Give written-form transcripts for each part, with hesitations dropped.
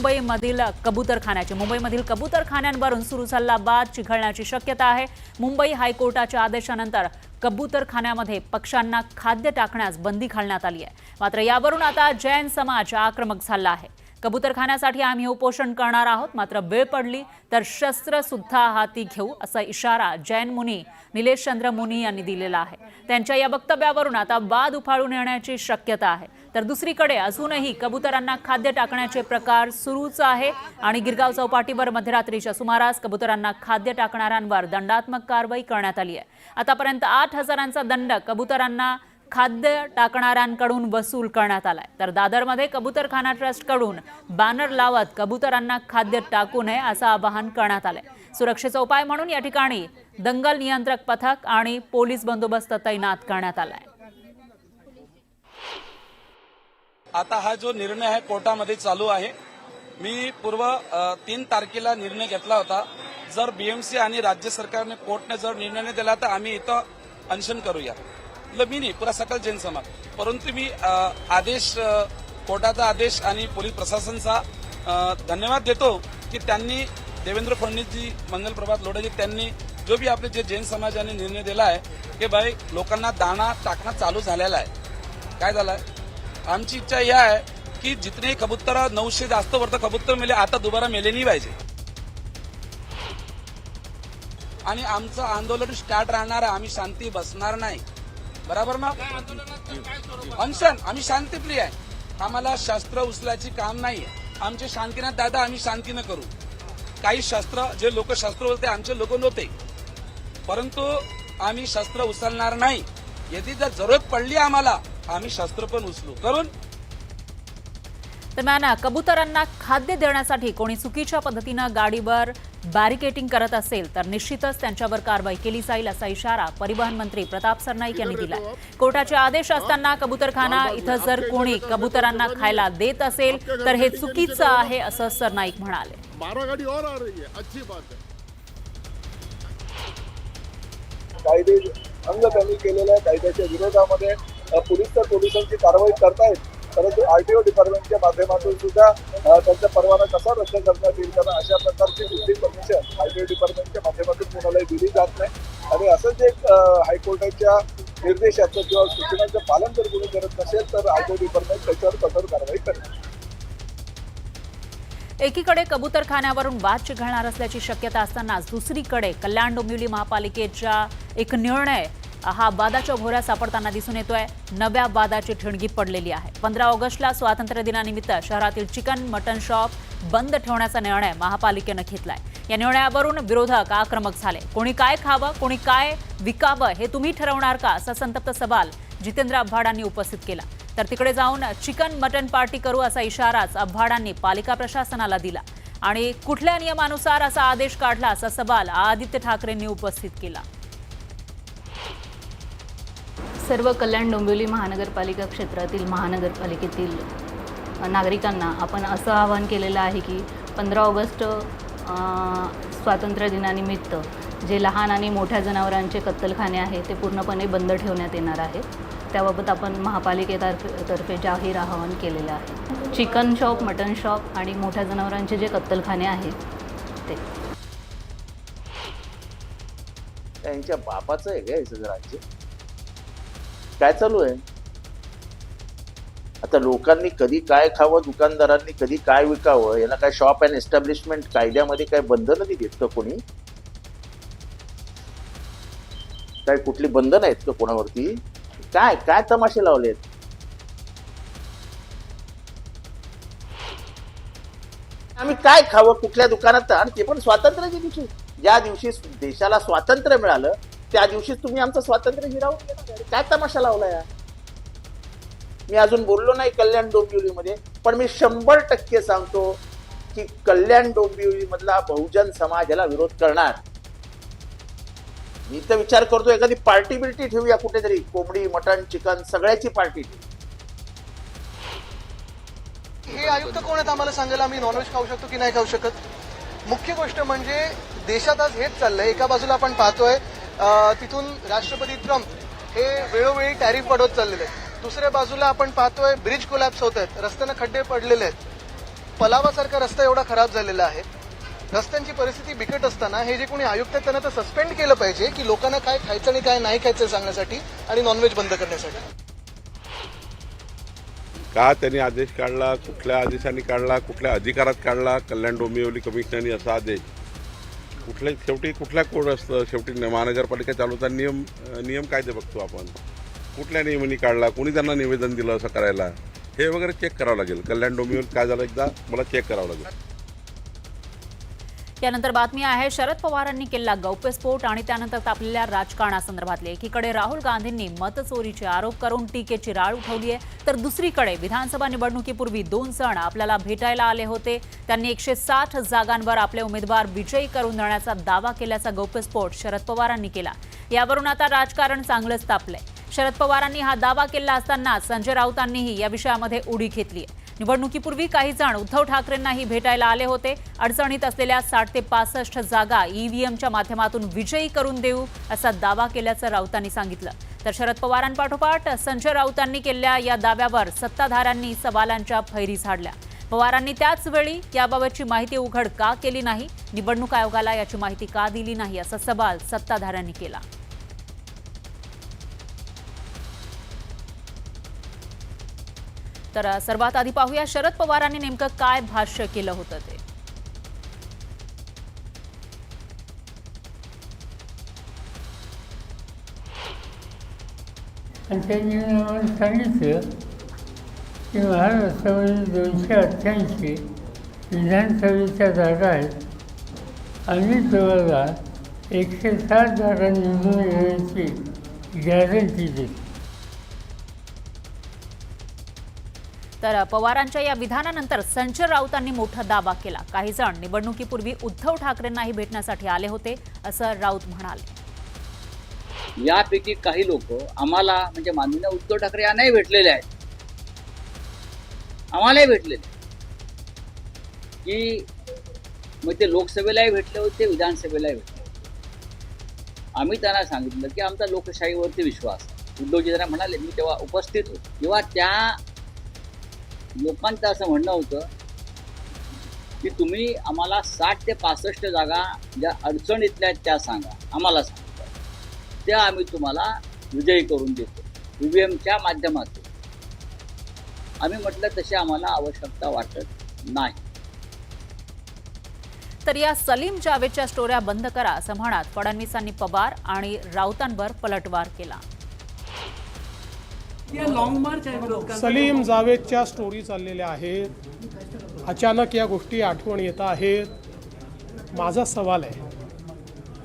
मुंबईमधील कबूतरखान्यांवरून सुरू झालेला वाद चिघळण्याची शक्यता आहे। मुंबई हायकोर्टाच्या आदेशानंतर कबूतरखान्यामध्ये पक्ष्यांना खाद्य टाकण्यास बंदी घालण्यात आली आहे। मात्र यावरून आता जैन समाज आक्रमक झाला आहे। कबूतरखान्यासाठी आम्ही उपोषण करणार आहोत, मात्र वेळ पडली तर शस्त्र सुद्धा हाती घेऊ असा इशारा जैन मुनी निलेश चंद्र मुनी यांनी दिलेला आहे। त्यांच्या या वक्तव्यावरून आता वाद उफाळून येण्याची शक्यता आहे। तर दुसरीकडे अजूनही कबुतरांना खाद्य टाकण्याचे प्रकार सुरूच आहे आणि गिरगाव चौपाटीवर मध्यरात्रीच्या सुमारास कबुतरांना खाद्य टाकणाऱ्यांवर दंडात्मक कारवाई करण्यात आली आहे। आतापर्यंत 8,000चा दंड कबुतरांना खाद्य टाकणाऱ्यांकडून वसूल करण्यात आलाय। तर दादरमध्ये कबूतरखाना ट्रस्टकडून बॅनर लावत कबुतरांना खाद्य टाकू नये असं आवाहन करण्यात आलंय। सुरक्षेचा उपाय म्हणून या ठिकाणी दंगल नियंत्रक पथक आणि पोलीस बंदोबस्त तैनात करण्यात आलाय। आता हा जो निर्णय आहे कोर्टामध्ये चालू आहे। मी पूर्व 3 तारखेला निर्णय घेतला होता। जर बीएमसी आणि राज्य सरकारने कोर्टने जर निर्णय नाही दिला तर आम्ही इथं अनशन करूया। मी नाही, पुरा सकल जैन समाज। परंतु मी कोर्टाचा आदेश आणि पोलीस प्रशासनाचा धन्यवाद देतो की त्यांनी देवेंद्र फडणवीसजी, मंगल प्रभात लोढाजी त्यांनी जो भी आपले जे जैन समाजाने निर्णय दिला आहे की भाई लोकांना दाणा टाकणं चालू झालेला आहे। काय झालंय, आमची इच्छा यह आहे की जितने कबूतर 900 जास्त वर्ष कबूतर मेले आता दोबारा मेले नाही पाहिजे आणि आमचं आंदोलन स्टार्ट राहणार आहे। आम्ही शांती बसणार नाही, बराबर ना? अनशन आम्ही शांतीप्रिय आहे। आम्हाला शस्त्र उचलायची काम नाही। आमचे शांतीने दादा आम्ही शांतीने करू। काही शस्त्र जे लोक शस्त्र होते आमचे लोक नव्हते, परंतु आम्ही शस्त्र उचलणार नाही। यदि जर जरूरत पडली आम्हाला आम्ही शस्त्र पण उचलू करून। दरम्यान कबुतरांना खाद्य देण्यासाठी कोणी चुकीच्या पद्धतीनं गाडीवर बॅरिकेटिंग करत असेल तर निश्चितच त्यांच्यावर कारवाई केली जाईल असा इशारा परिवहन मंत्री प्रताप सरनाईक यांनी दिलाय। कोर्टाचे आदेश असताना कबूतरखाना इथं जर कोणी कबुतरांना खायला देत असेल तर हे चुकीचं आहे असं सरनाईक म्हणाले। कायदे अंग त्यांनी केलेल्या कायद्याच्या विरोधामध्ये पोलिसांची कारवाई करतायत, परंतु आरटीओ डिपार्टमेंटच्या माध्यमातून सुद्धा त्यांचा परवाना कसा रद्द करण्यात येईल, कारण अशा प्रकारची कुठली परमिशन आरटीओ डिपार्टमेंटच्या माध्यमातून कोणालाही दिली जात नाही। आणि असंच एक हायकोर्टाच्या निर्देशाचं किंवा सूचनांचं पालन जर कोणी करत नसेल तर आरटीओ डिपार्टमेंट त्याच्यावर कठोर कारवाई करेल। एकीकडे कबूतरखान्यावरून वाद चिघळणार असल्याची शक्यता असतानाच दुसरीकडे कल्याण डोंबिवली महापालिकेचा एक निर्णय हा वादाच्या भोवऱ्यात सापडताना दिसून येतोय। नव्या वादाची ठिणगी पडलेली आहे। 15 ऑगस्टला स्वातंत्र्य दिनानिमित्त शहरातील चिकन मटन शॉप बंद ठेवण्याचा निर्णय महापालिकेनं घेतलाय। या निर्णयावरून विरोधक आक्रमक झाले। कोणी काय खावं, कोणी काय विकावं हे तुम्ही ठरवणार का असा संतप्त सवाल जितेंद्र आव्हाडांनी उपस्थित केला। तर तिकडे जाऊन चिकन मटन पार्टी करू असा इशाराच आव्हाडांनी पालिका प्रशासनाला दिला आणि कुठल्या नियमानुसार असा आदेश काढला असा सवाल आदित्य ठाकरेंनी उपस्थित केला। सर्व कल्याण डोंबिवली महानगरपालिका क्षेत्रातील महानगरपालिकेतील नागरिकांना आपण असं आवाहन केलेलं आहे की 15 ऑगस्ट स्वातंत्र्य दिनानिमित्त जे लहान आणि मोठ्या जनावरांचे कत्तलखाने आहे ते पूर्णपणे बंद ठेवण्यात येणार आहे। त्याबाबत आपण महापालिकेतर्फे जाहीर आवाहन केलेलं आहे। चिकन शॉप, मटन शॉप आणि मोठ्या जनावरांचे जे कत्तलखाने आहेत ते त्यांच्या बापाचं आहे का याचं राज्य? काय चालू आहे आता? लोकांनी कधी काय खावं, दुकानदारांनी कधी काय विकावं, याला काय शॉप अँड एस्टॅब्लिशमेंट कायद्यामध्ये काय बंधनं नाही देत का कोणी? काय कुठली बंधन आहेत का कोणावरती? काय काय तमाशे लावलेत? आम्ही काय खावं कुठल्या दुकानात, आणि ते पण स्वातंत्र्याच्या दिवशी, ज्या दिवशी देशाला स्वातंत्र्य मिळालं त्या दिवशीच तुम्ही आमचं स्वातंत्र्य हिरावून घेणार? काय तमाशा लावलाय? मी अजून बोललो नाही कल्याण डोंबिवलीमध्ये, पण मी 100% सांगतो की कल्याण डोंबिवली मधला बहुजन समाज याला विरोध करणार। मी तर विचार करतो एखादी पार्टी बिल्टी ठेवूया कुठेतरी, कोंबडी मटन चिकन सगळ्याची पार्टी। हे आयुक्त कोण आहेत आम्हाला सांगायला आम्ही नॉनव्हेज खाऊ शकतो की नाही खाऊ शकत? मुख्य गोष्ट म्हणजे देशात आज हेच चाललंय। एका बाजूला आपण पाहतोय तिथून राष्ट्रपती ट्रम्प हे वेळोवेळी टॅरिफ वाढवत चाललेले आहेत, दुसऱ्या बाजूला आपण पाहतोय ब्रिज कोलॅप्स होत आहेत, रस्त्यानं खड्डे पडलेले आहेत। पलावासारखा रस्ता एवढा खराब झालेला आहे, रस्त्यांची परिस्थिती बिकट असताना हे जे कोणी आयुक्त आहेत त्यांना तर सस्पेंड केलं पाहिजे की लोकांना काय खायचं आणि काय नाही खायचं सांगण्यासाठी आणि नॉनव्हेज बंद करण्यासाठी. का त्यांनी आदेश काढला, कुठल्या आदेशाने काढला, कुठल्या अधिकारात काढला, कल्याण डोंबिवली कमिशनरनी असा आदेश शेवटी कुठल्या कोड असतं, शेवटी महानगरपालिका चालवताना नियम कायदे बघतो आपण, कुठल्या नियमांनी काढला, कोणी त्यांना निवेदन दिलं असं करायला, हे वगैरे चेक करावं लागेल. कल्याण डोंबिवली काय झालं एकदा मला चेक करावं लागेल. यानंतर बातमी आहे शरद पवारांनी केलेला गौप्यस्फोट आणि त्यानंतर तापलेल्या राजकारणासंदर्भातली. एकीकडे राहुल गांधींनी मतचोरीचे आरोप करून टीकेची राळ उठवली आहे, तर दुसरीकडे विधानसभा निवडणुकीपूर्वी 2 जण आपल्याला भेटायला आले होते. त्यांनी 160 जागांवर आपले उमेदवार विजयी करून देण्याचा दावा केल्याचा गौप्यस्फोट शरद पवारांनी केला. यावरून आता राजकारण चांगलंच तापलंय. शरद पवारांनी हा दावा केला असताना संजय राऊतांनीही या विषयामध्ये उडी घेतली आहे. निवडणुकीपूर्वी काही जण उद्धव ठाकरेंनाही भेटायला आले होते. अडचणीत असलेल्या 60 ते 65 जागा ईव्हीएमच्या माध्यमातून विजयी करून देऊ असा दावा केल्याचं राऊतांनी सांगितलं. तर शरद पवारांपाठोपाठ संजय राऊतांनी केलेल्या या दाव्यावर सत्ताधाऱ्यांनी सवालांच्या फैरी झाडल्या. पवारांनी त्याच वेळी याबाबतची माहिती उघड का केली नाही, निवडणूक आयोगाला याची माहिती का दिली नाही असा सवाल सत्ताधाऱ्यांनी केला. तर सर्वात आधी पाहूया शरद पवारांनी नेमकं काय भाष्य केलं होतं ते. आणि त्यांनी आम्हाला सांगितलं की महाराष्ट्रामध्ये 288 विधानसभेच्या जागा आहेत आणि तुम्हाला 160 जागा निवडून येण्याची गॅरंटी देते. तर पवारांच्या या विधानानंतर संजय राऊतांनी मोठा दावा केला. काही जण निवडणुकीपूर्वी उद्धव ठाकरेंनाही भेटण्यासाठी आले होते असं राऊत म्हणाले. यापैकी काही लोक आम्हाला म्हणजे माननीय उद्धव ठाकरे यांनाही भेटलेले आहेत, आम्हालाही भेटलेले की मग ते लोकसभेलाही भेटले होते, विधानसभेलाही भेटले होते. आम्ही त्यांना सांगितलं की आमचा लोकशाहीवरती विश्वास. उद्धवजी त्यांना म्हणाले, मी तेव्हा उपस्थित होतो, तेव्हा त्या लोकांचं असं म्हणणं होतं की तुम्ही आम्हाला 60 ते 65 जागा ज्या अडचणीतल्या आहेत त्या सांगा, आम्हाला सांगा, त्या आम्ही तुम्हाला विजयी करून देतो ईव्हीएमच्या माध्यमातून. आम्ही म्हटलं तशी आम्हाला आवश्यकता वाटत नाही. तर या सलीम जावेदच्या स्टोऱ्या बंद करा असं म्हणत फडणवीसांनी पवार आणि राऊतांवर पलटवार केला. सलीम जावेदच्या स्टोरी चाललेल्या आहेत. अचानक या गोष्टी आठवण येत आहेत. माझा सवाल आहे,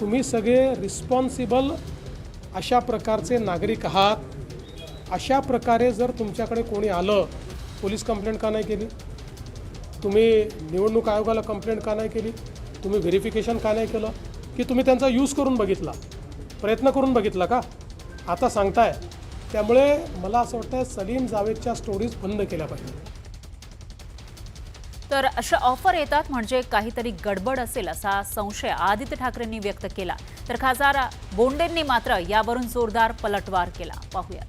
तुम्ही सगळे रिस्पॉन्सिबल अशा प्रकारचे नागरिक आहात. अशा प्रकारे जर तुमच्याकडे कोणी आलं, पोलीस कंप्लेंट का नाही केली? तुम्ही निवडणूक आयोगाला कंप्लेंट का नाही केली? तुम्ही व्हेरिफिकेशन का नाही केलं? की तुम्ही त्यांचा यूज करून बघितला, प्रयत्न करून बघितला का? आता सांगताय. त्यामुळे मला असं वाटतं सलीम जावेदच्या स्टोरीज बंद केल्या पाहिजे. तर अशा ऑफर येतात म्हणजे काहीतरी गडबड असेल असा संशय आदित्य ठाकरेंनी व्यक्त केला. तर खासदार बोंडेंनी मात्र यावरून जोरदार पलटवार केला. पाहूया.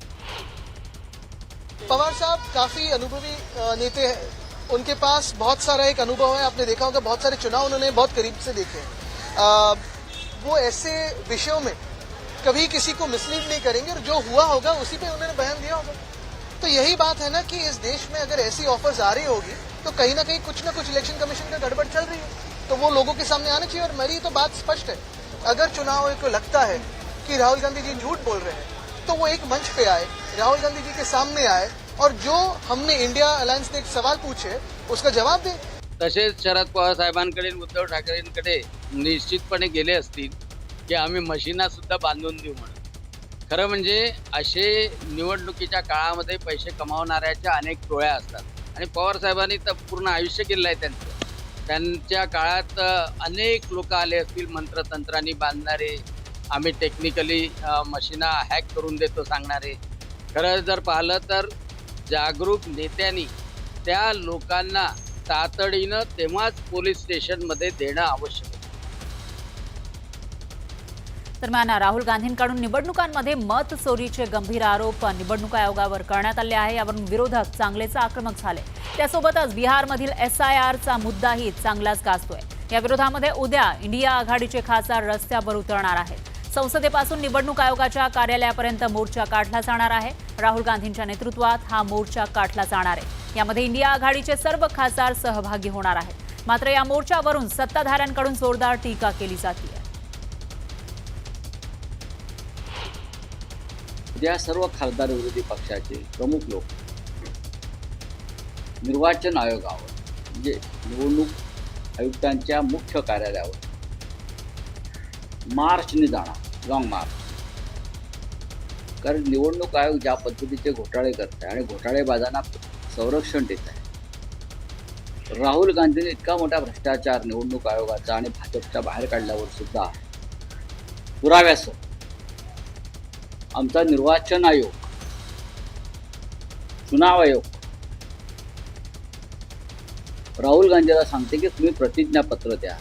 पवार साहब काफी अनुभवी नेते हैं, उनके पास बहुत सारा एक अनुभव है. आपने देखा होगा बहुत सारे चुनाव उन्होंने बहुत करीब से देखे हैं. वो ऐसे विषयों में कभी किसी को मिसलीड नहीं करेंगे और जो हुआ होगा उसी पे उन्होंने बयान दिया होगा. तो यही बात है ना कि इस देश में अगर ऐसी ऑफर्स आ रही होगी तो कहीं ना कुछ इलेक्शन कमीशन का गड़बड़ चल रही है, तो वो लोगों के सामने आना चाहिए. और मेरी तो बात स्पष्ट है, अगर चुनाव को लगता है कि राहुल गांधी जी झूठ बोल रहे हैं तो वो एक मंच पे आए, राहुल गांधी जी के सामने आए और जो हमने इंडिया अलायंस ने एक सवाल पूछे उसका जवाब दे. तसेच शरद पवार साहेबांकडे उद्धव ठाकरेंकडे निश्चितपणे गेले असतील की आम्ही मशीना सुद्धा बांधून देऊ म्हणून. खरं म्हणजे असे निवडणुकीच्या काळामध्ये पैसे कमावणाऱ्याच्या अनेक टोळ्या असतात आणि पवार साहेबांनी तर पूर्ण आयुष्य केलेलं आहे त्यांच्या काळात. अनेक लोक आले असतील मंत्रतंत्रांनी बांधणारे, आम्ही टेक्निकली मशीना हॅक करून देतो सांगणारे. खरं जर पाहिलं तर जागरूक नेत्यांनी त्या लोकांना तातडीनं तेव्हाच पोलीस स्टेशनमध्ये देणं आवश्यक. दरम्यान राहुल गांधींकडून निवडणुकांमध्ये मत चोरीचे गंभीर आरोप निवडणूक आयोगावर करण्यात आले आहे. यावरून विरोधक चांगलेच आक्रमक झाले. त्यासोबतच बिहारमधील SIRचा मुद्दाही चांगलाच गाजतोय. या विरोधामध्ये उद्या इंडिया आघाडीचे खासदार रस्त्यावर उतरणार आहेत. संसदेपासून निवडणूक आयोगाच्या कार्यालयापर्यंत मोर्चा काढला जाणार आहे. राहुल गांधींच्या नेतृत्वात हा मोर्चा काढला जाणार आहे. यामध्ये इंडिया आघाडीचे सर्व खासदार सहभागी होणार आहेत. मात्र या मोर्चावरून सत्ताधाऱ्यांकडून जोरदार टीका केली जाते. उद्या सर्व खासदार विरोधी पक्षाचे प्रमुख लोक निर्वाचन आयोगावर म्हणजे निवडणूक आयुक्तांच्या मुख्य कार्यालयावर मार्चने जाणार, लॉंग मार्च. कारण निवडणूक आयोग ज्या पद्धतीचे घोटाळे करत आहे आणि घोटाळेबाजांना संरक्षण देत आहे. राहुल गांधींनी इतका मोठा भ्रष्टाचार निवडणूक आयोगाचा आणि भाजपच्या बाहेर काढल्यावर सुद्धा पुराव्यासह आमचा निर्वाचन आयोग, चुनाव आयोग राहुल गांधीला सांगते की तुम्ही प्रतिज्ञापत्र द्या.